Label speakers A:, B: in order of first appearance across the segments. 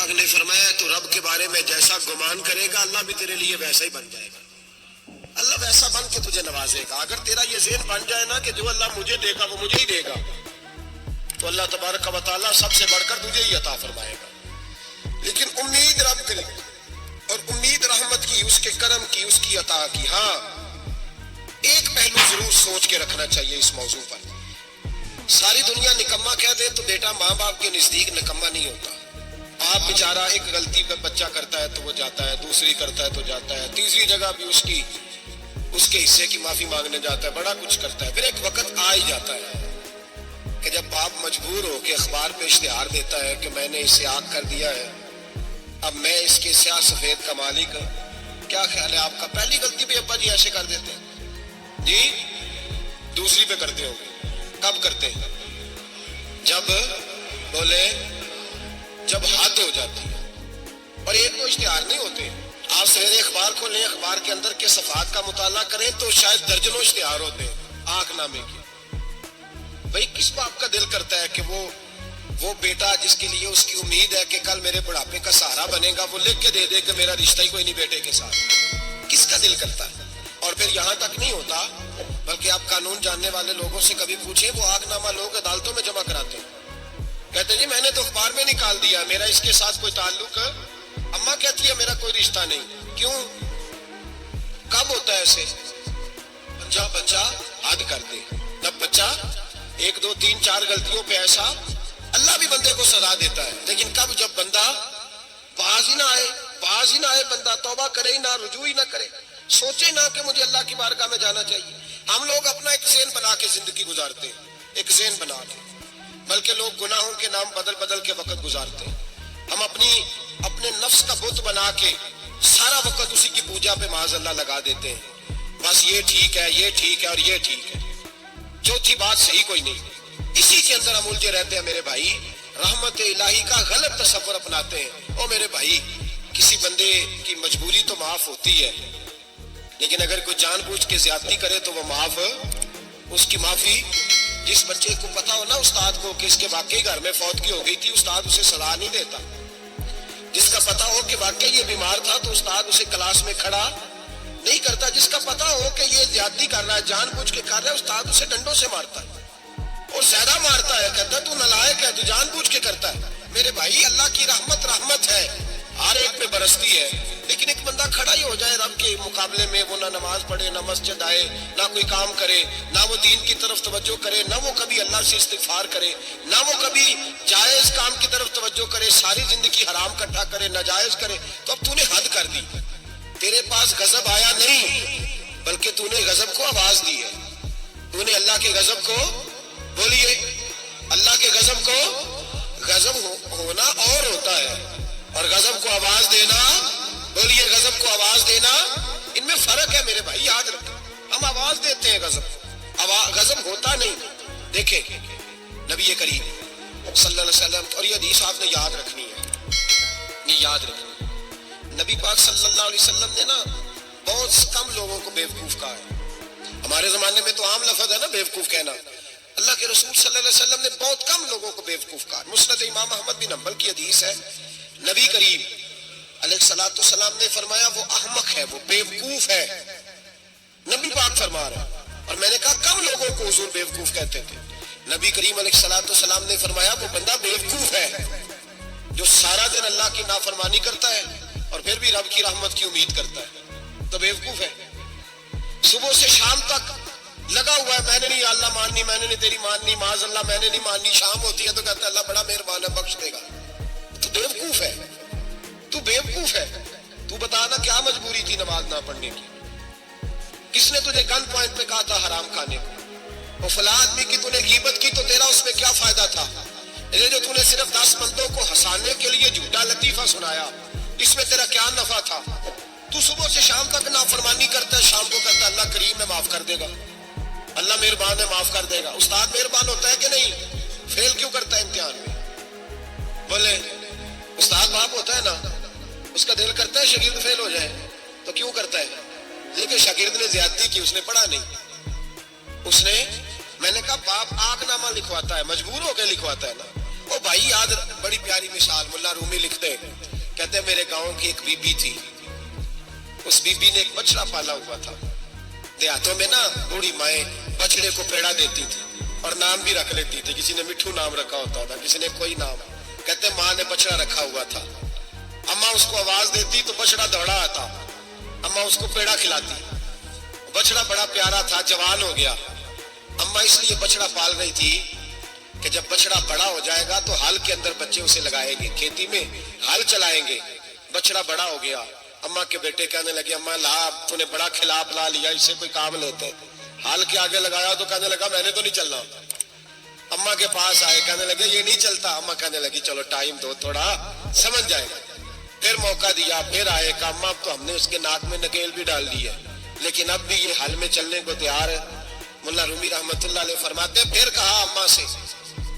A: پاک نے فرمایا تو رب کے بارے میں جیسا گمان کرے گا اللہ بھی تیرے لیے ویسا ہی بن جائے گا. اللہ ویسا بن کے تجھے نوازے گا. اگر تیرا یہ ذہن بن جائے نا کہ جو اللہ مجھے دے گا وہ مجھے ہی دے گا, تو اللہ تبارک و تعالیٰ سب سے بڑھ کر تجھے ہی عطا فرمائے گا. لیکن امید رب کی اور امید رحمت کی, اس کے کرم کی, اس کی عطا کی. ہاں ایک پہلو ضرور سوچ کے رکھنا چاہیے اس موضوع پر. ساری دنیا نکما کہہ دے تو بیٹا ماں باپ کے نزدیک نکما نہیں ہوتا. آپ بیچارہ ایک غلطی کا بچہ کرتا ہے تو وہ جاتا ہے, دوسری کرتا ہے تو جاتا ہے, تیسری جگہ بھی اس کے حصے کی معافی مانگنے جاتا ہے, بڑا کچھ کرتا ہے. پھر ایک وقت آ ہی جاتا ہے کہ جب باپ مجبور ہو کے اخبار پہ اشتہار دیتا ہے کہ میں نے اسے آگ کر دیا ہے, اب میں اس کے سیاہ سفید کا مالک ہوں. کیا خیال ہے آپ کا؟ پہلی غلطی پہ ابا جی ایسے کر دیتے ہیں جی, دوسری پہ کرتے ہوں گے. کب کرتے ہیں؟ جب بولے جب حد ہو جاتی ہے. اور ایک تو اشتہار نہیں ہوتے. آپ سویرے اخبار کھولیں, اخبار کے اندر کے صفحات کا مطالعہ کریں تو شاید درجنوں اشتہار ہوتے ہیں آنکھ نامے کے. بھئی کس باپ کا دل کرتا ہے کہ وہ بیٹا جس کے لیے اس کی امید ہے کہ کل میرے بڑھاپے کا سہارا بنے گا, وہ لکھ کے دے دے کہ میرا رشتہ ہی کوئی نہیں بیٹے کے ساتھ؟ کس کا دل کرتا ہے؟ اور پھر یہاں تک نہیں ہوتا, بلکہ آپ قانون جاننے والے لوگوں سے کبھی پوچھیں, وہ آگ نامہ لوگ عدالتوں میں جمع کراتے ہیں. کہتے ہیں جی میں نے تو اخبار میں نکال دیا, میرا اس کے ساتھ کوئی تعلق. اماں کہتی ہے میرا کوئی رشتہ نہیں. کیوں؟ کب ہوتا ہے ایسے؟ بچہ حد کر دے. جب بچہ 1 2 3 4 غلطیوں پہ ایسا, اللہ بھی بندے کو سزا دیتا ہے. لیکن کب؟ جب بندہ باز ہی نہ آئے, بندہ توبہ کرے ہی نہ, رجوع ہی نہ کرے, سوچے نہ کہ مجھے اللہ کی بارگاہ میں جانا چاہیے. ہم لوگ اپنا ایک ذہن بنا کے زندگی گزارتے ہیں, ایک ذہن بنا کے, بلکہ لوگ گناہوں کے نام بدل کے وقت گزارتے ہیں. ہم اپنے نفس کا بت بنا کے سارا وقت اسی کی پوجا پہ معاذ اللہ لگا دیتے ہیں. بس یہ ٹھیک ہے, یہ ٹھیک ہے اور یہ ٹھیک ہے, چوتھی بات صحیح کوئی نہیں. اسی کے اندر ہم الجھے رہتے ہیں میرے بھائی. رحمت الہی کا غلط تصور اپناتے ہیں. او میرے بھائی, کسی بندے کی مجبوری تو معاف ہوتی ہے, لیکن اگر کوئی جان بوجھ کے زیادتی کرے تو وہ معاف, اس کی معافی. جس بچے کو پتا ہو نا استاد کو کہ اس کے واقعی گھر میں فوتگی ہو گئی تھی, استاد اسے سزا نہیں دیتا. جس کا پتا ہو کہ واقعی یہ بیمار تھا تو استاد اسے کلاس میں کھڑا نہیں کرتا. جس کا پتا ہو کہ یہ زیادتی کر رہا ہے, جان بوجھ کے کر رہا ہے, استاد اسے ڈنڈوں سے مارتا ہے اور زیادہ مارتا ہے. کہتا ہے تو نالائق ہے, تو جان بوجھ کے کرتا ہے. میرے بھائی اللہ کی رحمت ہے, ہر ایک پہ برستی ہے. لیکن ایک بندہ کھڑا ہی ہو جائے رب کے مقابلے میں, وہ نہ نماز پڑھے, نہ مسجد آئے, نہ کوئی کام کرے, نہ وہ دین کی طرف توجہ کرے, نہ وہ کبھی اللہ سے استغفار کرے, نہ وہ کبھی جائز کام کی طرف توجہ کرے, ساری زندگی حرام کٹھا کرے, ناجائز کرے, تو اب تو نے حد کر دی. تیرے پاس غضب آیا نہیں, بلکہ تو نے غضب کو آواز دی ہے. تو نے اللہ کے غضب کو, بولیے, اللہ کے غضب کو, غضب ہونا اور ہوتا ہے اور غضب کو آواز دینا, بولیے, غضب کو آواز دینا, ان میں فرق ہے میرے بھائی, یاد رکھیں. ہم آواز دیتے ہیں غضب, غضب ہوتا نہیں. دیکھیں نبی کریم صلی اللہ علیہ وسلم, اور یہ حدیث آپ نے یاد رکھنی ہے, یہ یاد رکھنی. نبی پاک صلی اللہ علیہ وسلم نے نا بہت کم لوگوں کو بیوقوف کہا ہے. ہمارے زمانے میں تو عام لفظ ہے نا بیوقوف کہنا. اللہ کے رسول صلی اللہ علیہ وسلم نے بہت کم لوگوں کو بیوقوف کہا. مسند امام احمد بن حنبل کی حدیث ہے, نبی کریم علیہ الصلوۃ والسلام نے فرمایا وہ احمق ہے, وہ بیوقوف ہے. نبی پاک فرما رہا ہے. اور میں نے کہا کم لوگوں کو حضور بیوقوف کہتے تھے. نبی کریم علیہ الصلوۃ والسلام نے فرمایا وہ بندہ بیوقوف ہے جو سارا دن اللہ کی نافرمانی کرتا ہے اور پھر بھی رب کی رحمت کی امید کرتا ہے, تو بیوقوف ہے. صبح سے شام تک لگا ہوا ہے, میں نے نہیں اللہ ماننی, میں نے نہیں تیری ماننی, معاذ اللہ میں نے نہیں ماننی. شام ہوتی ہے تو کہتا ہے اللہ بڑا مہربان ہے, بخش دے گا. تو بیوقوف ہے, تو بیوقوف ہے. تو بتانا کیا مجبوری تھی نماز نہ پڑھنے کی؟ کس نے تجھے گن پوائنٹ پہ کہا تھا حرام کھانے کو؟ اور فلاں آدمی کی تو نے غیبت کی تو تیرا اس میں کیا فائدہ تھا؟ یہ جو تو نے صرف 10 بندوں کو ہنسانے کے لیے جھوٹا لطیفہ سنایا, اس میں تیرا کیا نفع تھا؟ تو صبح سے شام تک نافرمانی کرتا ہے, شام کو کہتا ہے اللہ کریم ہے معاف کر دے گا, اللہ مہربان ہے معاف کر دے گا. استاد مہربان ہوتا ہے کہ نہیں؟ فیل کیوں کرتا ہے امتحان میں؟ بولے, استاد باپ ہوتا ہے نا, اس کا دل کرتا ہے شاگرد فیل ہو جائے, تو کیوں کرتا ہے؟ لیکن شاگرد نے زیادتی کی, اس نے پڑھا نہیں. اس نے, میں نے کہا باپ آگ نامہ لکھواتا ہے, مجبور ہو کے لکھواتا ہے نا. وہ بھائی یاد بڑی پیاری مثال ملا رومی لکھتے کہتے میرے گاؤں کی ایک بی بی تھی، اس بی بی نے ایک بچڑا پالا ہوا تھا۔ دیہاتوں میں نا بوڑھی مائیں بچڑے کو پیڑا دیتی تھی اور نام بھی رکھ لیتی تھی، کسی نے مٹھو نام رکھا ہوتا تھا، کسی نے کوئی نام۔ کہتے ماں نے بچڑا رکھا ہوا تھا، اماں اس کو آواز دیتی تو بچڑا دوڑا آتا، اماں اس کو پیڑا کھلاتی، بچڑا بڑا پیارا تھا، جوان ہو گیا۔ اماں اس لیے بچڑا پال رہی تھی کہ جب بچڑا بڑا ہو جائے گا تو ہل کے اندر بچے اسے لگائیں گے، کھیتی میں ہل چلائیں گے۔ بچڑا بڑا ہو گیا، اماں کے بیٹے کہنے لگے اماں لا تو نے بڑا کھلا پلا لیا، اس سے کوئی کام لیتے، ہل کے آگے لگایا تو کہنے لگا میں نے تو نہیں چلنا۔ اماں کے پاس آئے، کہنے لگے یہ نہیں چلتا، اماں کہنے لگی چلو ٹائم دو تھوڑا سمجھ جائے گا۔ پھر موقع دیا، پھر آئے، کہا اماں اب تو ہم نے اس کے ناک میں نکیل بھی ڈال دی ہے لیکن اب بھی یہ ہل میں چلنے کو تیار ہے۔ ملا رومی رحمت اللہ علیہ فرماتے ہیں پھر کہا اماں سے،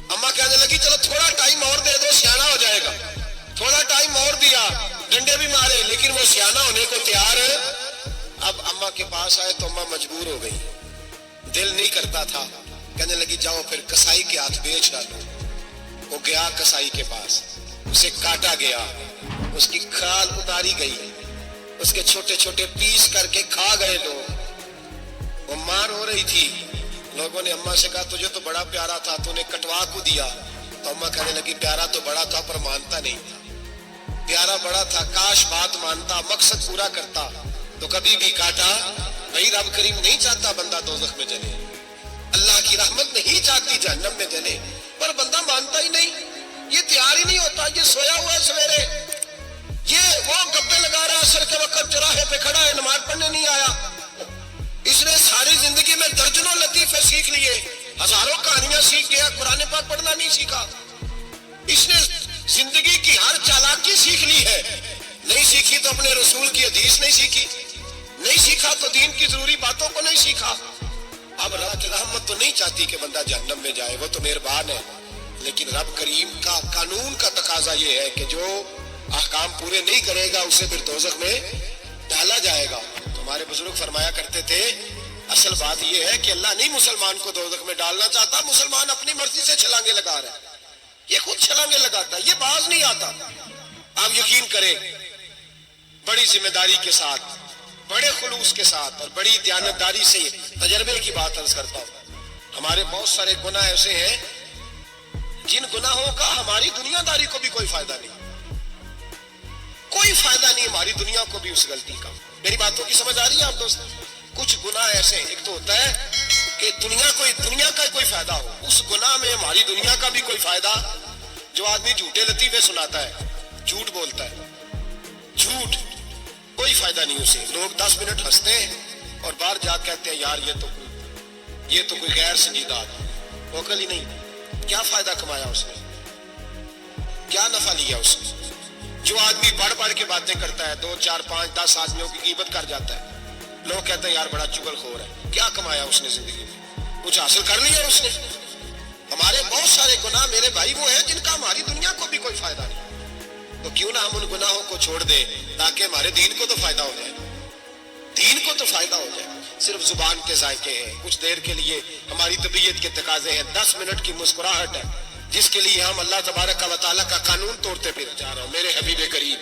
A: اماں کہنے لگی چلو تھوڑا ٹائم اور دے دو، سیانا ہو جائے گا۔ تھوڑا ٹائم اور دیا، ڈنڈے بھی مارے لیکن وہ سیانا ہونے کو تیار ہے۔ اب اماں کے پاس آئے تو اماں مجبور ہو گئی، دل نہیں کرتا تھا، کہنے لگی جاؤ پھر کسائی کے ہاتھ بیچ ڈالو۔ وہ گیا کسائی کے پاس، اسے کاٹا گیا، اس کی کھال اتاری گئی، اس کے چھوٹے چھوٹے پیس کر کے کھا گئے لوگ۔ وہ مار ہو رہی تھی، لوگوں نے اماں سے کہا تجھے تو بڑا پیارا تھا، تو نے کٹوا کو دیا۔ تو اماں کہنے لگی پیارا تو بڑا تھا پر مانتا نہیں تھا، پیارا بڑا تھا، کاش بات مانتا، مقصد پورا کرتا تو کبھی بھی کاٹا۔ بھائی رب کریم نہیں چاہتا بندہ دوزخ میں جلے، اللہ کی رحمت نہیں چاہتی جہنم میں جلے، پر بندہ مانتا ہی نہیں، یہ تیار ہی نہیں ہوتا، یہ سویا ہوا ہے سویرے، یہ وہ گپے لگا رہا عصر کے وقت چوراہے پہ کھڑا ہے، نماز پڑھنے نہیں آیا۔ اس نے ساری زندگی میں درجنوں لطیفے سیکھ لیے، ہزاروں کہانیاں سیکھ گیا، قرآن پاک پڑھنا نہیں سیکھا۔ اس نے زندگی کی ہر چالاکی سیکھ لی ہے، نہیں سیکھی تو اپنے رسول کی حدیث نہیں سیکھی، نہیں سیکھا تو دین کی ضروری باتوں کو نہیں سیکھا۔ اب رب کی رحمت تو نہیں چاہتی کہ بندہ جہنم میں جائے، وہ تو مہربان ہے، لیکن رب کریم کا قانون کا تقاضا یہ ہے کہ جو احکام پورے نہیں کرے گا اسے پھر دوزخ میں ڈالا جائے گا۔ ہمارے بزرگ فرمایا کرتے تھے اصل بات یہ ہے کہ اللہ نہیں مسلمان کو دوزخ میں ڈالنا چاہتا، مسلمان اپنی مرضی سے چھلانگے لگا رہا ہے، یہ خود چھلانگے لگاتا ہے، یہ باز نہیں آتا۔ آپ یقین کریں بڑی ذمہ داری کے ساتھ، بڑے خلوص کے ساتھ اور بڑی دیانتداری سے تجربے کی بات عرض کرتا ہوں، ہمارے بہت سارے گناہ ایسے ہیں جن گناہوں کا ہماری دنیا داری کو بھی کوئی فائدہ نہیں، کوئی فائدہ نہیں ہماری دنیا کو بھی اس غلطی کا۔ میری باتوں کی سمجھ آ رہی ہے آپ دوست؟ کچھ گناہ ایسے ہیں، ایک تو ہوتا ہے کہ دنیا کا کوئی فائدہ ہو، اس گناہ میں ہماری دنیا کا بھی کوئی فائدہ۔ جو آدمی جھوٹے لطیفے سناتا ہے، جھوٹ بولتا ہے، جھوٹ کوئی فائدہ نہیں اسے، لوگ 10 منٹ ہنستے ہیں اور باہر جا کہتے ہیں یار یہ تو کوئی غیر سنجیدہ آدمی، عقل ہی نہیں، کیا فائدہ کمایا اس نے، کیا نفع لیا اس نے۔ جو آدمی بڑھ بڑھ کے باتیں کرتا ہے، 2 4 5 10 آدمیوں کی غیبت کر جاتا ہے، لوگ کہتے ہیں یار بڑا چغل خور ہے، کیا کمایا اس نے زندگی میں، کچھ حاصل کر لیا اس نے۔ ہمارے بہت سارے گناہ میرے بھائی وہ ہیں جن کا ہماری دنیا کو بھی کوئی فائدہ نہیں، تو کیوں نہ ہم ان گناہوں کو چھوڑ دیں تاکہ ہمارے دین کو تو فائدہ ہو جائے، دین کو تو فائدہ ہو جائے۔ صرف زبان کے ذائقے ہیں، کچھ دیر کے لیے ہماری طبیعت کے تقاضے ہیں، 10 منٹ کی مسکراہٹ ہے جس کے لیے ہم اللہ تبارک و تعالیٰ کا قانون توڑتے پھر جا رہا ہوں۔ میرے حبیب کریم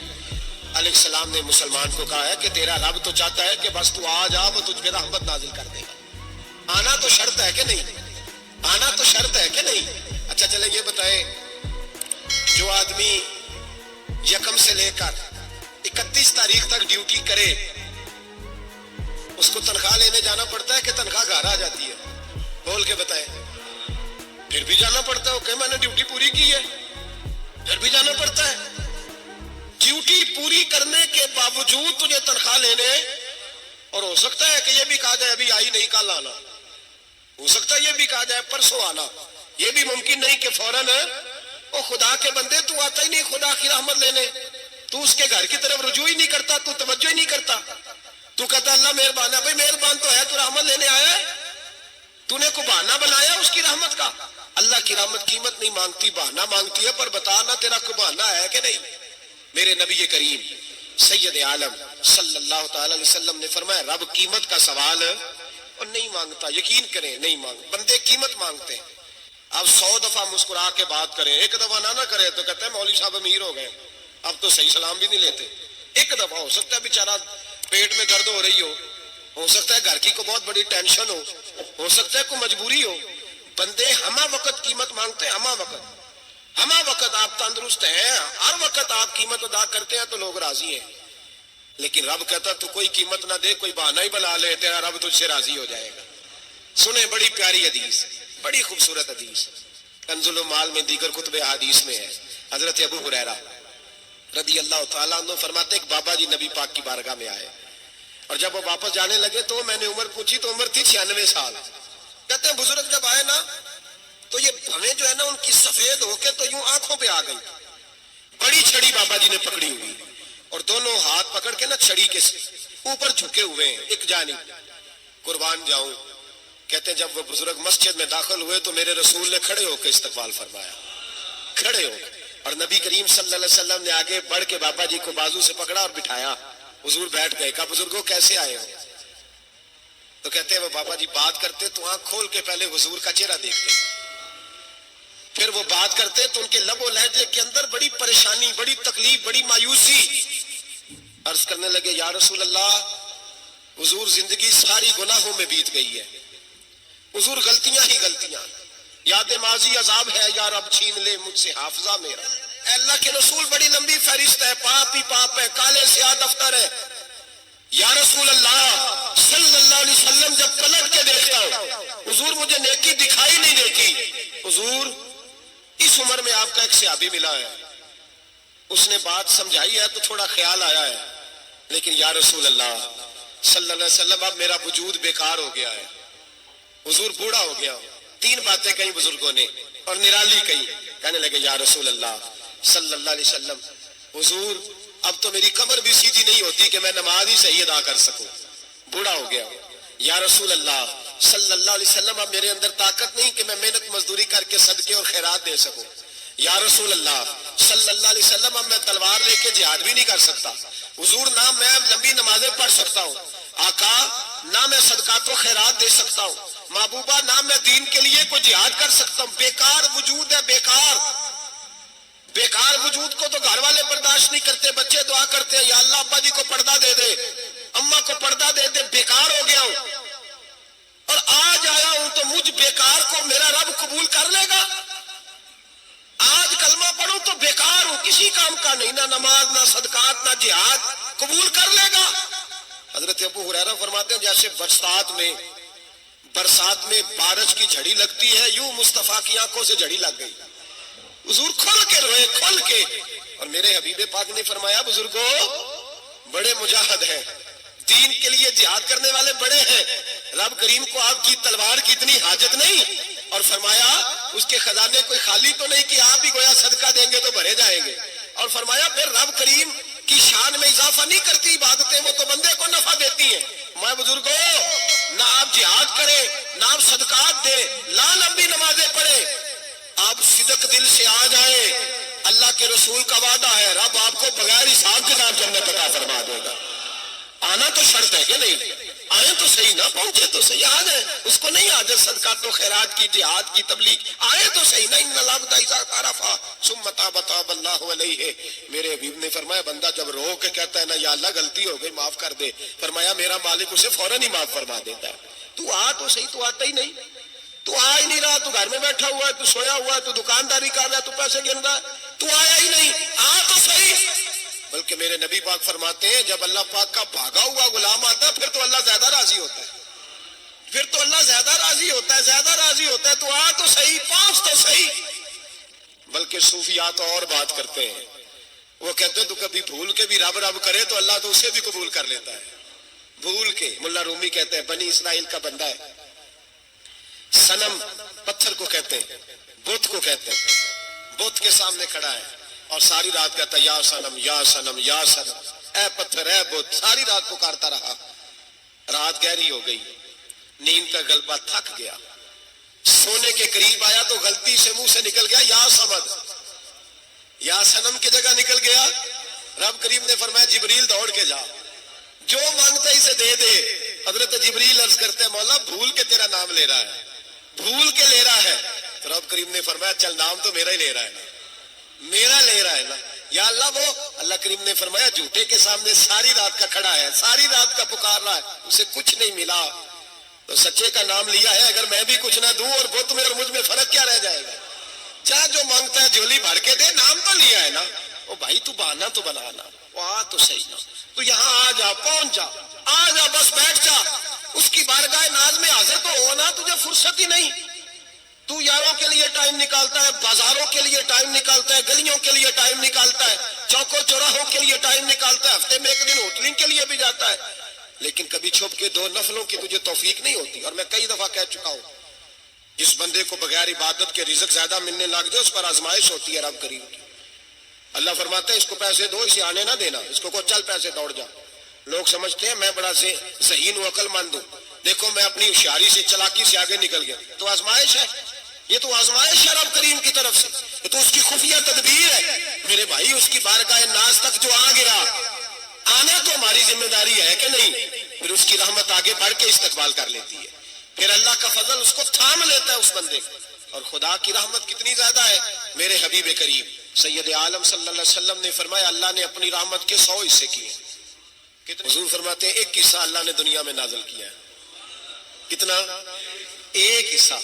A: علیہ السلام نے مسلمان کو کہا ہے کہ تیرا رب تو چاہتا ہے کہ بس تو آ جا، وہ تجھ پہ رحمت نازل کر دے گا۔ آنا تو شرط ہے کہ نہیں؟ آنا تو شرط ہے کہ نہیں؟ اچھا چلے یہ بتائیں، جو آدمی 1 سے لے کر 31 تاریخ تک ڈیوٹی کرے اس کو تنخواہ لینے جانا پڑتا ہے کہ تنخواہ گھر آ جاتی ہے؟ بول کے بتائیں۔ پھر بھی جانا پڑتا ہے، کہ میں نے ڈیوٹی پوری کی ہے، پھر بھی جانا پڑتا ہے۔ ڈیوٹی پوری کرنے کے باوجود تجھے تنخواہ لینے، اور ہو سکتا ہے کہ یہ بھی کہا جائے ابھی آئی نہیں کل آنا، ہو سکتا ہے یہ بھی کہا جائے پرسوں آنا، یہ بھی ممکن نہیں کہ فوراً او خدا کے بندے تو آتا ہی نہیں خدا کی رحمت لینے، تو اس کے گھر کی طرف رجوع ہی نہیں کرتا، تو توجہ ہی نہیں کرتا، تو کہتا اللہ مہربان ہے۔ بھائی مہربان تو ہے، تو رحمت لینے آیا ہے، تو نے کو بہانہ بنایا اس کی رحمت کا۔ اللہ کی رحمت قیمت نہیں مانگتی، بہانہ مانگتی ہے، پر بتا نا تیرا کو بہانہ ہے کہ نہیں؟ میرے نبی کریم سید عالم صلی اللہ تعالی علیہ وسلم نے فرمایا رب قیمت کا سوال اور نہیں مانگتا، یقین کریں نہیں مانگتا، بندے قیمت مانگتے ہیں۔ اب 100 دفعہ مسکرا کے بات کریں، ایک دفعہ نہ کرے تو کہتے ہیں مولوی صاحب امیر ہو گئے، اب تو صحیح سلام بھی نہیں لیتے۔ ایک دفعہ ہو سکتا ہے بیچارہ پیٹ میں درد ہو رہی ہو سکتا ہے گھر کی کوئی بہت بڑی ٹینشن ہو سکتا ہے کوئی مجبوری ہو، بندے ہمہ وقت قیمت مانگتے ہیں، ہمہ وقت آپ تندرست ہیں، ہر وقت آپ قیمت ادا کرتے ہیں تو لوگ راضی ہیں۔ لیکن رب کہتا تو کوئی قیمت نہ دے، کوئی بہانہ ہی بنا لے، تیرا رب تجھ سے راضی ہو جائے گا۔ سنیں، بڑی پیاری حدیث، بڑی خوبصورت حدیث، کنز المال میں دیگر کتب حدیث میں ہے۔ حضرت ابو ہریرہ رضی اللہ تعالیٰ عنہ فرماتے ایک بابا جی نبی پاک کی بارگاہ میں آئے، اور جب وہ واپس جانے لگے تو میں نے عمر پوچھی تو عمر تھی 96 سال۔ کہتے ہیں بزرگ جب آئے نا تو یہ بھویں جو ہے نا ان کی سفید ہو کے تو یوں آنکھوں پہ آ گئی، بڑی چھڑی بابا جی نے پکڑی ہوئی اور دونوں ہاتھ پکڑ کے نا چھڑی کے اوپر جھکے ہوئے ہیں ایک جانب، قربان جاؤں۔ کہتے ہیں جب وہ بزرگ مسجد میں داخل ہوئے تو میرے رسول نے کھڑے ہو کے استقبال فرمایا، کھڑے ہو، اور نبی کریم صلی اللہ علیہ وسلم نے آگے بڑھ کے بابا جی کو بازو سے پکڑا اور بٹھایا۔ حضور بیٹھ گئے، کہا بزرگوں کیسے آئے ہو؟ تو کہتے ہیں وہ بابا جی بات کرتے تو آنکھ کھول کے پہلے حضور کا چہرہ دیکھتے، پھر وہ بات کرتے تو ان کے لب و لہجے کے اندر بڑی پریشانی، بڑی تکلیف، بڑی مایوسی۔ عرض کرنے لگے یا رسول اللہ، حضور زندگی ساری گناہوں میں بیت گئی ہے، حضور غلطیاں ہی غلطیاں، یاد ماضی عذاب ہے، یا رب چھین لے مجھ سے حافظہ میرا۔ اے اللہ کے رسول بڑی لمبی فہرست ہے، پاپ ہی پاپ ہے، کالے سیاہ دفتر ہے۔ یا رسول اللہ صلی اللہ علیہ وسلم جب پلٹ کے دیکھتا ہوں حضور مجھے نیکی دکھائی نہیں دیتی۔ حضور اس عمر میں آپ کا ایک صحابی ملا ہے، اس نے بات سمجھائی ہے تو تھوڑا خیال آیا ہے، لیکن یا رسول اللہ صلی اللہ علیہ وسلم اب میرا وجود بیکار ہو گیا ہے، حضور بوڑھا ہو گیا۔ 3 باتیں کہیں بزرگوں نے اور نرالی کہیں، کہنے لگے یا رسول اللہ صلی اللہ علیہ وسلم، حضور اب تو میری کمر بھی سیدھی نہیں ہوتی کہ میں نماز ہی صحیح ادا کر سکوں، بوڑھا ہو گیا۔ یا رسول اللہ صلی اللہ علیہ وسلم اب میرے اندر طاقت نہیں کہ میں محنت مزدوری کر کے صدقے اور خیرات دے سکوں۔ یا رسول اللہ صلی اللہ علیہ وسلم اب میں تلوار لے کے جہاد بھی نہیں کر سکتا، حضور نہ میں لمبی نمازیں پڑھ سکتا ہوں، آقا نہ میں صدقات و خیرات دے سکتا ہوں، محبوبہ نہ میں دین کے لیے کوئی جہاد کر سکتا ہوں، بیکار وجود ہے، بیکار وجود کو تو گھر والے برداشت نہیں کرتے، بچے دعا کرتے ہیں یا اللہ ابا جی کو پردہ دے دے، اماں کو پردہ دے دے، بیکار ہو گیا ہوں اور آج آیا ہوں تو مجھ بیکار کو میرا رب قبول کر لے گا؟ آج کلمہ پڑھوں تو بیکار ہوں، کسی کام کا نہیں، نہ نماز نہ صدقات نہ جہاد، قبول کر لے گا؟ حضرت ابو ہریرہ فرماتے ہیں جیسے برسات میں بارش کی جھڑی لگتی ہے، یوں مصطفیٰ کی آنکھوں سے جھڑی لگ گئی، حضور کھل کے روئے، کھل کے۔ اور میرے حبیب پاک نے فرمایا بزرگوں بڑے مجاہد ہیں، دین کے لیے جہاد کرنے والے بڑے ہیں، رب کریم کو آپ کی تلوار کی اتنی حاجت نہیں، اور فرمایا اس کے خزانے کوئی خالی تو نہیں کہ آپ ہی گویا صدقہ دیں گے تو بھرے جائیں گے، اور فرمایا پھر رب کریم کی شان میں اضافہ نہیں کرتی عبادتیں، وہ تو بندے کو نفع دیتی ہیں۔ میں بزرگوں نہ آپ جہاد کریں نہ آپ صدقات دیں، نہ لمبی نمازیں پڑھیں، آپ صدق دل سے آ جائیں، اللہ کے رسول کا وعدہ ہے رب آپ کو بغیر حساب کتاب جنت عطا فرما دے گا۔ آنا تو شرط ہے کہ نہیں؟ آئے تو صحیح، نہ پہنچے تو صحیح، آ جائیں، اس کو نہیں عادت صدقات و خیرات کی، جہاد کی تبلیغ، آئے تو صحیح نا، ان العبد اذا اعترف ثم تاب تاب اللہ علیہ۔ میرے حبیب نے فرمایا بندہ جب رو کے کہتا ہے نا یا اللہ غلطی ہو گئی معاف کر دے، فرمایا میرا مالک اسے فوراً ہی معاف فرما دیتا ہے۔ تو آ تو صحیح، تو آتا ہی نہیں، تو آ ہی نہیں رہا، تو گھر میں بیٹھا ہوا ہے، تو سویا ہوا ہے، تو دکانداری کر رہا ہے، تو پیسے گن رہا ہے، تو آیا ہی نہیں، آ تو صحیح۔ بلکہ میرے نبی پاک فرماتے ہیں جب اللہ پاک کا بھاگا ہوا غلام آتا ہے پھر تو اللہ زیادہ راضی ہوتا ہے، پھر تو اللہ زیادہ راضی ہوتا ہے، زیادہ راضی ہوتا ہے، تو آ تو صحیح، پانچ تو صحیح۔ بلکہ صوفیات اور بات کرتے ہیں، وہ کہتے ہیں تو کبھی بھول کے بھی رب رب کرے تو اللہ تو اسے بھی قبول کر لیتا ہے، بھول کے۔ ملا رومی کہتے ہیں بنی اسرائیل کا بندہ ہے، صنم پتھر کو کہتے ہیں، بت کو کہتے ہیں، بت کے سامنے کھڑا ہے اور ساری رات کہتا ہے یا صنم یا صنم یا صنم، اے پتھر اے بت، ساری رات پکارتا رہا۔ رات گہری ہو گئی، نیند کا غلبہ، تھک گیا، سونے کے قریب آیا تو غلطی سے منہ سے نکل گیا یا صمد، یا صنم کی جگہ نکل گیا۔ رب کریم نے فرمایا جبریل دوڑ کے جا، جو مانگتا ہے اسے دے دے۔ حضرت جبریل عرض کرتے ہیں مولا بھول کے تیرا نام لے رہا ہے، بھول کے لے رہا ہے تو رب کریم نے فرمایا چل نام تو میرا ہی لے رہا ہے نا، میرا لے رہا ہے نا یا اللہ۔ وہ اللہ کریم نے فرمایا جھوٹے کے سامنے ساری رات کا کھڑا ہے، ساری رات کا پکار رہا ہے، اسے کچھ نہیں ملا، تو سچے کا نام لیا ہے، اگر میں بھی کچھ نہ دوں اور بت میں اور مجھ میں فرق کیا رہ جائے گا؟ چاہ جو مانگتا ہے جھولی بھر کے دے، نام تو لیا ہے نا۔ او بھائی تو بہانا تو بنانا، وہ آ تو صحیح نا، تو یہاں آ جا، پہنچ جا، آ جا، بس بیٹھ جا، اس کی بارگاہ ناز میں حاضر تو ہونا، تجھے فرصت ہی نہیں۔ تو یاروں کے لیے ٹائم نکالتا ہے، بازاروں کے لیے ٹائم نکالتا ہے، گلیوں کے لیے ٹائم نکالتا ہے، چوکوں چوراہوں کے لیے ٹائم نکالتا ہے، ہفتے میں ایک دن ہوٹلنگ کے لیے بھی جاتا ہے، لیکن کبھی چھپ کے 2 نفلوں کی تجھے توفیق نہیں ہوتی۔ اور میں کئی دفعہ کہہ چکا ہوں، جس بندے کو بغیر عبادت کے رزق زیادہ ملنے لگ جائے اس پر آزمائش ہوتی ہے رب کریم کی۔ اللہ فرماتا ہے اس کو پیسے دو، اسے آنے نہ دینا، اس کو چل پیسے دوڑ جا۔ لوگ سمجھتے ہیں میں بڑا ذہین و عقل مند ہوں، دیکھو میں اپنی ہوشیاری سے، چلاکی سے آگے نکل گیا، تو آزمائش ہے، یہ تو آزمائش ہے رب کریم کی طرف سے، یہ تو اس کی خفیہ تدبیر ہے۔ میرے بھائی اس کی بارگاہ ناز تک جو آ گرا، آنا تو ہماری ذمہ داری ہے کہ نہیں؟ پھر اس کی رحمت آگے بڑھ کے استقبال کر لیتی ہے، پھر اللہ کا فضل اس کو تھام لیتا ہے اس بندے کو۔ اور خدا کی رحمت کتنی زیادہ ہے، میرے حبیب کریم سید عالم صلی اللہ علیہ وسلم نے فرمایا اللہ نے اپنی رحمت کے 100 حصے کیے۔ کتنے؟ حضور فرماتے ہیں ایک حصہ اللہ نے دنیا میں نازل کیا ہے۔ کتنا؟ ایک حصہ۔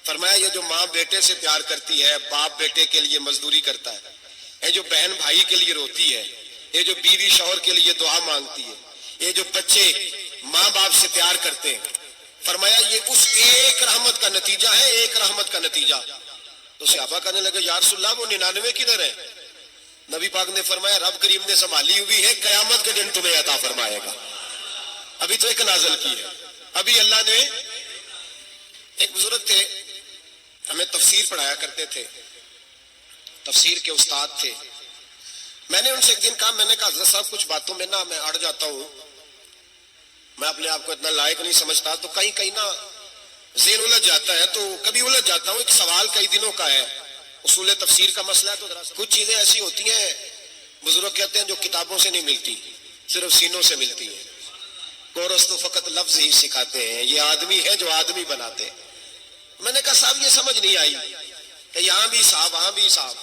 A: فرمایا یہ جو ماں بیٹے سے پیار کرتی ہے، باپ بیٹے کے لیے مزدوری کرتا ہے، یہ جو بہن بھائی کے لیے روتی ہے، یہ جو بیوی شوہر کے لیے دعا مانگتی ہے، یہ جو بچے ماں باپ سے پیار کرتے ہیں، فرمایا یہ اس ایک رحمت کا نتیجہ ہے، ایک رحمت کا نتیجہ۔ تو صحابہ کہنے لگے یا رسول اللہ وہ 99 کدھر ہے؟ نبی پاک نے فرمایا رب کریم نے سنبھالی ہوئی ہے، قیامت کے دن تمہیں عطا فرمائے گا۔ ابھی تو ایک نازل کی ہے، ابھی اللہ نے۔ ایک بزرگ تھے ہمیں تفسیر پڑھایا کرتے تھے، تفسیر کے استاد تھے، میں نے ان سے ایک دن کہا، میں نے کہا حضرت صاحب کچھ باتوں میں نا میں اڑ جاتا ہوں، میں اپنے آپ کو اتنا لائق نہیں سمجھتا، تو کہیں کہیں نا ذہن الجھ جاتا ہے، تو کبھی الجھ جاتا ہوں۔ ایک سوال کئی دنوں کا ہے، اصول تفسیر کا مسئلہ ہے، تو کچھ چیزیں ایسی ہوتی ہیں بزرگ کہتے ہیں جو کتابوں سے نہیں ملتی، صرف سینوں سے ملتی ہیں۔ کورس تو فقط لفظ ہی سکھاتے ہیں، یہ آدمی ہے جو آدمی بناتے ہیں۔ میں نے کہا صاحب یہ سمجھ نہیں آئی کہ یہاں بھی صاحب وہاں بھی صاحب۔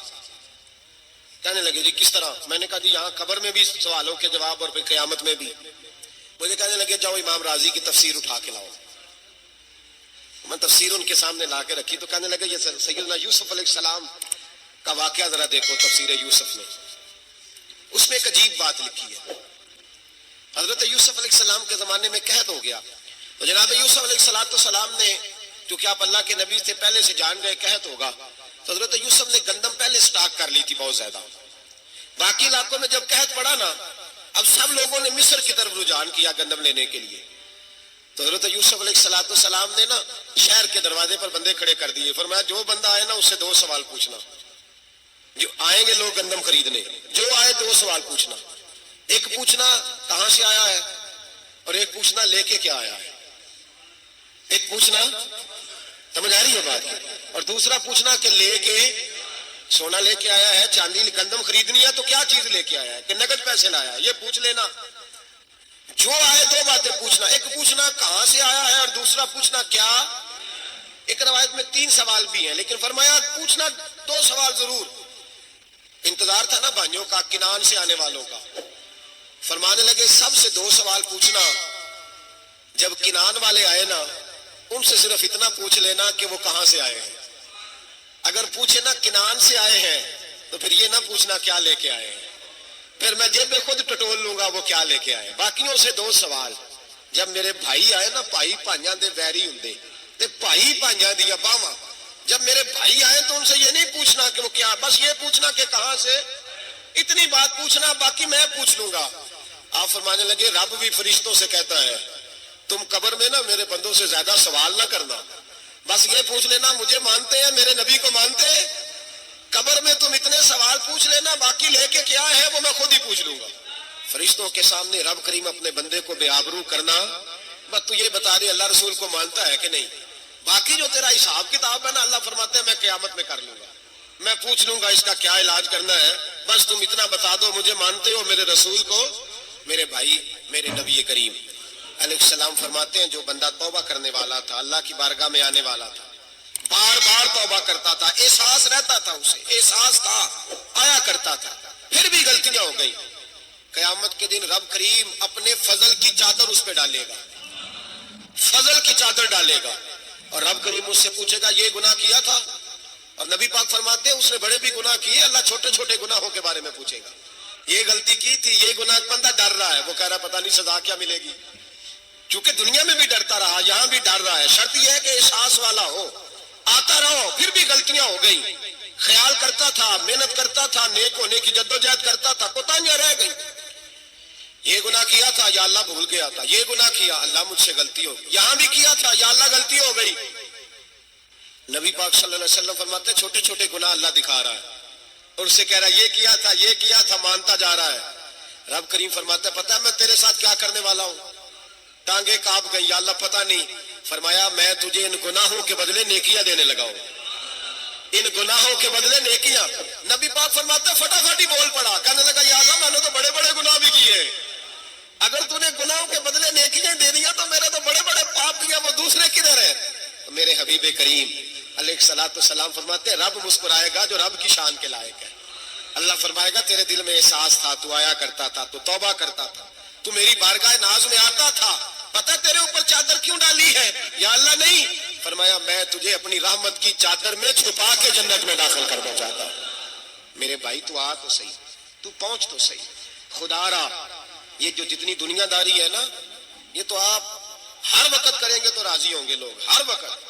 A: کہنے لگے جی کس طرح؟ میں نے کہا جی یہاں قبر میں بھی سوالوں کے جواب اور پھر قیامت میں بھی۔ مجھے کہنے لگے جاؤ امام راضی کی تفسیر اٹھا کے لاؤ۔ میں تفسیر ان کے سامنے لا کے رکھی تو کہنے لگے یہ سیدنا یوسف علیہ السلام کا واقعہ ذرا دیکھو، تفسیر یوسف میں اس میں ایک عجیب بات لکھی ہے۔ حضرت یوسف علیہ السلام کے زمانے میں قحط ہو گیا، تو جناب یوسف علیہ السلام نے، کیونکہ آپ اللہ کے نبی سے پہلے سے جان گئے قحط ہوگا، تو حضرت یوسف نے گندم پہلے سٹاک کر لی تھی بہت زیادہ۔ باقی علاقوں میں جب قحط پڑا نا، اب سب لوگوں نے مصر کی طرف رجحان کیا گندم لینے کے لیے، تو حضرت یوسف علیہ السلام نے نا شہر کے دروازے پر بندے کھڑے کر دیے، فرمایا جو بندہ آئے نا اس سے 2 سوال پوچھنا، جو آئیں گے لوگ گندم خریدنے، جو آئے 2 سوال پوچھنا، ایک پوچھنا کہاں سے آیا ہے اور ایک پوچھنا لے کے کیا آیا ہے، ایک پوچھنا سمجھ آ رہی ہے بات، اور دوسرا پوچھنا کہ لے کے سونا لے کے آیا ہے، چاندی گندم خریدنی ہے تو کیا چیز لے کے آیا ہے، کہ نقد پیسے لایا ہے، یہ پوچھ لینا۔ جو آئے 2 باتیں پوچھنا، ایک پوچھنا کہاں سے آیا ہے اور دوسرا پوچھنا کیا۔ ایک روایت میں 3 سوال بھی ہیں، لیکن فرمایا پوچھنا 2 سوال ضرور۔ انتظار تھا نا بھائیوں کا کنان سے آنے والوں کا، فرمانے لگے سب سے 2 سوال پوچھنا، جب کنان والے آئے نا ان سے صرف اتنا پوچھ لینا کہ وہ کہاں سے آئے ہیں، اگر پوچھے نا کنان سے آئے ہیں تو پھر یہ نہ پوچھنا کیا لے کے آئے ہیں، پھر میں جیب میں خود ٹٹول لوں گا وہ کیا لے کے آئے۔ باقیوں سے 2 سوال، جب میرے بھائی آئے نا، بھائی پانجاں دے ویری ہوندے تے بھائی پانجاں دیا باواں، جب میرے بھائی آئے تو ان سے یہ نہیں پوچھنا کہ وہ کیا، بس یہ پوچھنا کہ کہاں سے، اتنی بات پوچھنا، باقی میں پوچھ لوں گا۔ آپ فرمانے لگے رب بھی فرشتوں سے کہتا ہے تم قبر میں نا میرے بندوں سے زیادہ سوال نہ کرنا، بس یہ پوچھ لینا مجھے مانتے ہیں، میرے نبی کو مانتے ہیں، قبر میں تم اتنے سوال پوچھ لینا، باقی لے کے کیا ہے وہ میں خود ہی پوچھ لوں گا۔ فرشتوں کے سامنے رب کریم اپنے بندے کو بے آبرو کرنا، بس تو یہ بتا دے اللہ رسول کو مانتا ہے کہ نہیں، باقی جو تیرا حساب کتاب ہے نا اللہ فرماتے ہیں میں قیامت میں کر لوں گا، میں پوچھ لوں گا اس کا کیا علاج کرنا ہے، بس تم اتنا بتا دو مجھے مانتے ہو، میرے رسول کو، میرے بھائی، میرے نبی کریم۔ علیہ السلام فرماتے ہیں جو بندہ توبہ کرنے والا تھا، اللہ کی بارگاہ میں آنے والا تھا، بار بار توبہ کرتا تھا، احساس رہتا تھا، اسے احساس تھا، آیا کرتا تھا، پھر بھی غلطیاں ہو گئی، قیامت کے دن رب کریم اپنے فضل کی چادر اس پہ ڈالے گا، فضل کی چادر ڈالے گا، اور رب کریم اس سے پوچھے گا یہ گناہ کیا تھا؟ اور نبی پاک فرماتے ہیں اس نے بڑے بھی گناہ کیے، اللہ چھوٹے چھوٹے گناہوں کے بارے میں پوچھے گا، یہ غلطی کی تھی، یہ گناہ، بندہ ڈر رہا ہے، وہ کہہ رہا پتہ نہیں سزا کیا ملے گی، کیونکہ دنیا میں بھی ڈرتا رہا، یہاں بھی ڈر رہا ہے، شرط یہ ہے کہ احساس والا ہو، آتا رہو، پھر بھی غلطیاں ہو گئی، خیال کرتا تھا، محنت کرتا تھا، نیک ہونے کی جدوجہد کرتا تھا، کوتاہیاں رہ گئی، یہ گناہ کیا تھا یا اللہ بھول گیا تھا، یہ گناہ کیا اللہ مجھ سے غلطی ہو گئی، یہاں بھی کیا تھا یا اللہ غلطی ہو گئی، نبی پاک صلی اللہ علیہ وسلم فرماتے ہیں چھوٹے چھوٹے گناہ اللہ دکھا رہا ہے اور اس سے کہہ رہا ہے یہ کیا تھا مانتا جا رہا ہے، رب کریم فرماتا ہے پتہ ہے میں تیرے ساتھ کیا کرنے والا ہوں، ٹانگیں کانپ گئی، یا اللہ پتہ نہیں، فرمایا میں تجھے ان گناہوں کے بدلے نیکیاں دینے لگا ہوں، ان گناہوں کے بدلے نیکیاں، نبی پاک فرماتا ہے فٹافٹ ہی بول پڑا، کہنے لگا یا اللہ میں نے تو بڑے بڑے گناہ بھی کیے، اگر تو نے گناہوں کے بدلے نیکیاں دے دیا تو میرے تو بڑے بڑے پاپ بھی ہیں، وہ دوسرے کدھر ہیں؟ میرے حبیب کریم علیہ الصلوۃ والسلام فرماتے ہیں رب مسکرائے گا جو رب کی شان کے لائق ہے، اللہ فرمائے گا تیرے دل میں احساس تھا، تو آیا کرتا تھا، تو توبہ کرتا تھا، تو میری بارگاہ ناز میں آتا تھا، پتہ تیرے اوپر چادر کیوں ڈالی ہے؟ یا اللہ نہیں، فرمایا میں تجھے اپنی رحمت کی چادر میں چھپا کے جنت میں داخل کرنا چاہتا ہوں، میرے بھائی تو آ تو صحیح، تو پہنچ تو صحیح، خدا را یہ جو جتنی دنیا داری ہے نا، یہ تو آپ ہر وقت کریں گے تو راضی ہوں گے لوگ، ہر وقت،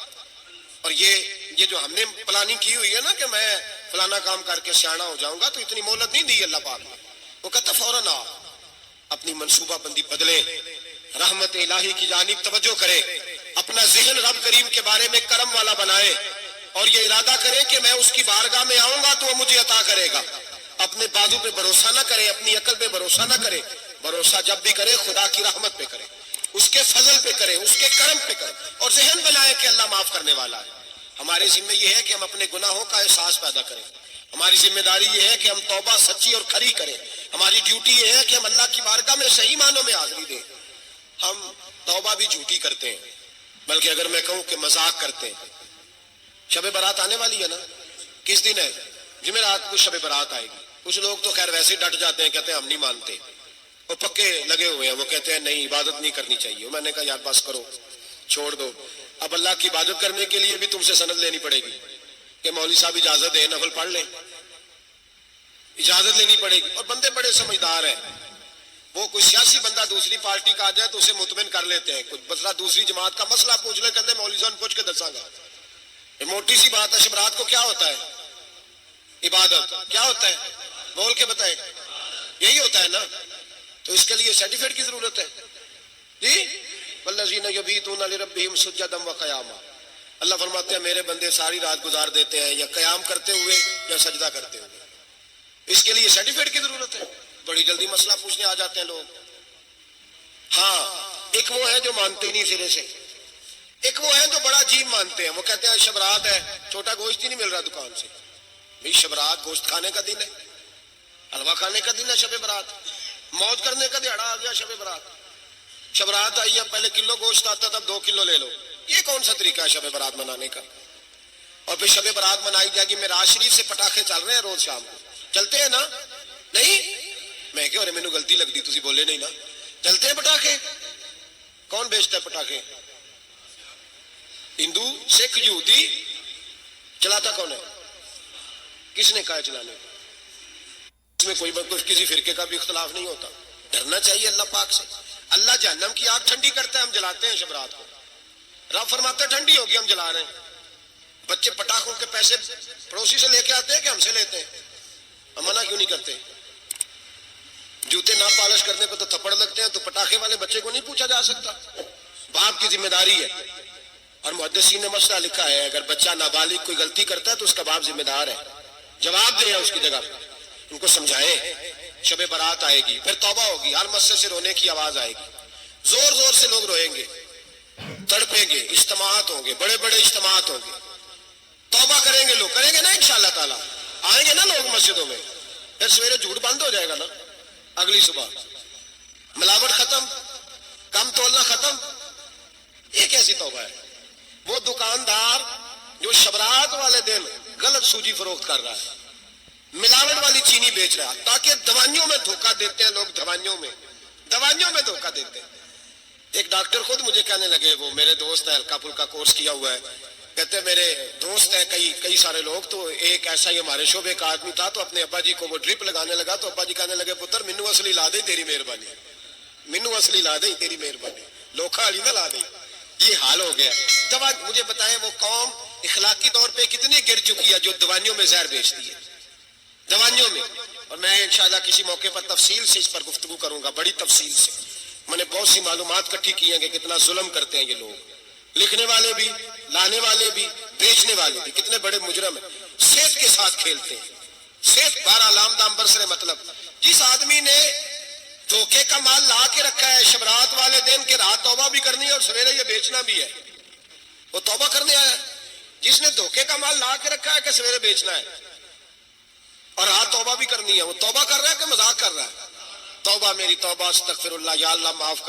A: اور یہ جو ہم نے پلاننگ کی ہوئی ہے نا کہ میں فلانا کام کر کے سیاڑا ہو جاؤں گا، تو اتنی مہلت نہیں دی اللہ پاک نے، وہ کہتا فوراً آ، اپنی منصوبہ بندی بدلے، رحمت الہی کی جانب توجہ کرے، اپنا ذہن رب کریم کے بارے میں کرم والا بنائے، اور یہ ارادہ کرے کہ میں اس کی بارگاہ میں آؤں گا تو وہ مجھے عطا کرے گا، اپنے بازو پہ بھروسہ نہ کرے، اپنی عقل پہ بھروسہ نہ کرے، بھروسہ جب بھی کرے خدا کی رحمت پہ کرے، اس کے فضل پہ کرے، اس کے کرم پہ کرے، اور ذہن بنائے کہ اللہ معاف کرنے والا ہے۔ ہمارے ذمہ یہ ہے کہ ہم اپنے گناہوں کا احساس پیدا کریں، ہماری ذمہ داری یہ ہے کہ ہم توبہ سچی اور کھری کریں، ہماری ڈیوٹی یہ ہے کہ ہم اللہ کی بارگاہ میں صحیح معنوں میں حاضری دیں۔ ہم توبہ بھی جھوٹی کرتے ہیں، بلکہ اگر میں کہوں کہ مذاق کرتے ہیں۔ شب برات آنے والی ہے نا، کس دن ہے؟ جمعرات کو شب برات آئے گی، کچھ لوگ تو خیر ویسے ڈٹ جاتے ہیں، کہتے ہیں ہم نہیں مانتے، وہ پکے لگے ہوئے ہیں، وہ کہتے ہیں نہیں عبادت نہیں کرنی چاہیے، میں نے کہا یار بس کرو، چھوڑ دو، اب اللہ کی عبادت کرنے کے لیے بھی تم سے سند لینی پڑے گی کہ مولوی صاحب اجازت دے، نفل پڑھ لیں، اجازت لینی پڑے گی۔ اور بندے بڑے سمجھدار ہیں، وہ کوئی سیاسی بندہ دوسری پارٹی کا آ جائے تو اسے مطمئن کر لیتے ہیں، کچھ مسئلہ دوسری جماعت کا مسئلہ پوچھ لے، کہتے ہیں مولوی صاحب پوچھ کے دساں گا، یہ موٹی سی بات ہے۔ شبرات کو کیا ہوتا ہے؟ عبادت۔ کیا ہوتا ہے؟ بول کے بتائیں، یہی ہوتا ہے نا، تو اس کے لیے سرٹیفکیٹ کی ضرورت ہے جی؟ والذین یبیتون لربہم سجدا وقیاما، اللہ فرماتے ہیں میرے بندے ساری رات گزار دیتے ہیں یا قیام کرتے ہوئے یا سجدہ کرتے ہوئے، اس کے لیے سرٹیفکیٹ کی ضرورت ہے؟ بڑی جلدی مسئلہ پوچھنے آ جاتے ہیں لوگ۔ ہاں، ایک وہ ہے جو مانتے ہی نہیں سرے سے، ایک وہ ہے جو بڑا عجیب مانتے ہیں، وہ کہتے ہیں شبرات ہے، چھوٹا گوشت ہی نہیں مل رہا دکان سے، بھئی شبرات گوشت کھانے کا دن ہے، حلوہ کھانے کا دن ہے، شب برات موج کرنے کا دیہڑا آ گیا، شب برات، شبرات آئی ہے، پہلے کلو گوشت آتا تھا، 2 کلو لے لو، یہ کون سا طریقہ ہے شب برات منانے کا؟ اور پھر شب برات منائی جائے گی، معراج شریف سے پٹاخے چل رہے ہیں روز شام کو، چلتے ہیں نا؟ نہیں، میں کہ مینوں غلطی لگتی، تسی بولے نہیں نا، چلتے ہیں پٹاخے؟ کون بیچتا ہے پٹاخے؟ ہندو، سکھ، یہودی؟ چلاتا کون ہے؟ کس نے کہا ہے چلانے کو؟ اس میں کوئی کسی فرقے کا بھی اختلاف نہیں ہوتا، ڈرنا چاہیے اللہ پاک سے۔ اللہ جہنم کی آگ ٹھنڈی کرتا ہے، ہم جلاتے ہیں شب رات کو، رب فرماتے ہیں ٹھنڈی ہوگی، ہم جلا رہے ہیں۔ بچے پٹاخوں کے پیسے پڑوسی سے لے کے آتے ہیں کہ ہم سے لیتے ہیں؟ ہم منع کیوں نہیں کرتے؟ جوتے نہ پالش کرنے پہ تو تھپڑ لگتے ہیں، تو پٹاخے والے بچے کو نہیں پوچھا جا سکتا؟ باپ کی ذمہ داری ہے، اور محدثین نے مسئلہ لکھا ہے اگر بچہ نابالغ کوئی غلطی کرتا ہے تو اس کا باپ ذمہ دار ہے، جواب دے اس کی جگہ، ان کو سمجھائیں۔ شب برات آئے گی، پھر توبہ ہوگی، ہر مسجد سے رونے کی آواز آئے گی، زور زور سے لوگ روئیں گے، تڑپیں گے، اجتماعات ہوں گے، بڑے بڑے اجتماعات ہوں گے، توبہ کریں گے لوگ، کریں گے نا انشاءاللہ تعالیٰ، آئیں گے نا لوگ مسجدوں میں، پھر سویرے جھوٹ بند ہو جائے گا نا، اگلی صبح ملاوٹ ختم، دم تولنا ختم. یہ کیسی توبہ ہے؟ وہ دکاندار جو شبرات والے دن غلط سوجی فروخت کر رہا ہے, ملاوٹ والی چینی بیچ رہا ہے, تاکہ دوائیوں میں دھوکہ دیتے ہیں لوگ, دوائیوں میں دھوکہ دیتے ہیں. ایک ڈاکٹر خود مجھے کہنے لگے, وہ میرے دوست ہے, ہلکا پھلکا کورس کیا ہوا ہے, کہتے میرے دوست ہیں کئی سارے لوگ, تو ایک ایسا ہی ہمارے شعبے کا آدمی تھا, تو اپنے ابا جی کو وہ ڈرپ لگانے لگا, تو ابا جی کہنے لگے پتر مینو اصلی لا دے تیری مہربانی, مینو اصلی لا دے تیری مہربانی, لوکھا والی نہ لا دے. یہ حال ہو گیا. دوا مجھے بتائیں وہ قوم اخلاقی طور پہ کتنی گر چکی ہے جو دوائیوں میں زہر بیچتی ہے, دوائیوں میں. اور میں انشاءاللہ کسی موقع پر تفصیل سے اس پر گفتگو کروں گا, بڑی تفصیل سے. میں نے بہت سی معلومات اکٹھی کی ہیں کہ کتنا ظلم کرتے ہیں یہ لوگ, لکھنے والے بھی, لانے والے بھی, بیچنے والے بھی, کتنے بڑے مجرم ہیں. صحت کے ساتھ کھیلتے ہیں, صحت بارہ لام دام برسرے. مطلب جس آدمی نے دھوکے کا مال لا کے رکھا ہے شبرات والے دن کے رات توبہ بھی کرنی ہے اور سویرے یہ بیچنا بھی ہے, وہ توبہ کرنے آیا ہے. جس نے دھوکے کا مال لا کے رکھا ہے کہ سویرے بیچنا ہے اور رات توبہ بھی کرنی ہے, وہ توبہ کر رہا ہے کہ مذاق کر رہا ہے؟ توبہ میری توبہ, استغفر اللہ, یا اللہ معاف کر.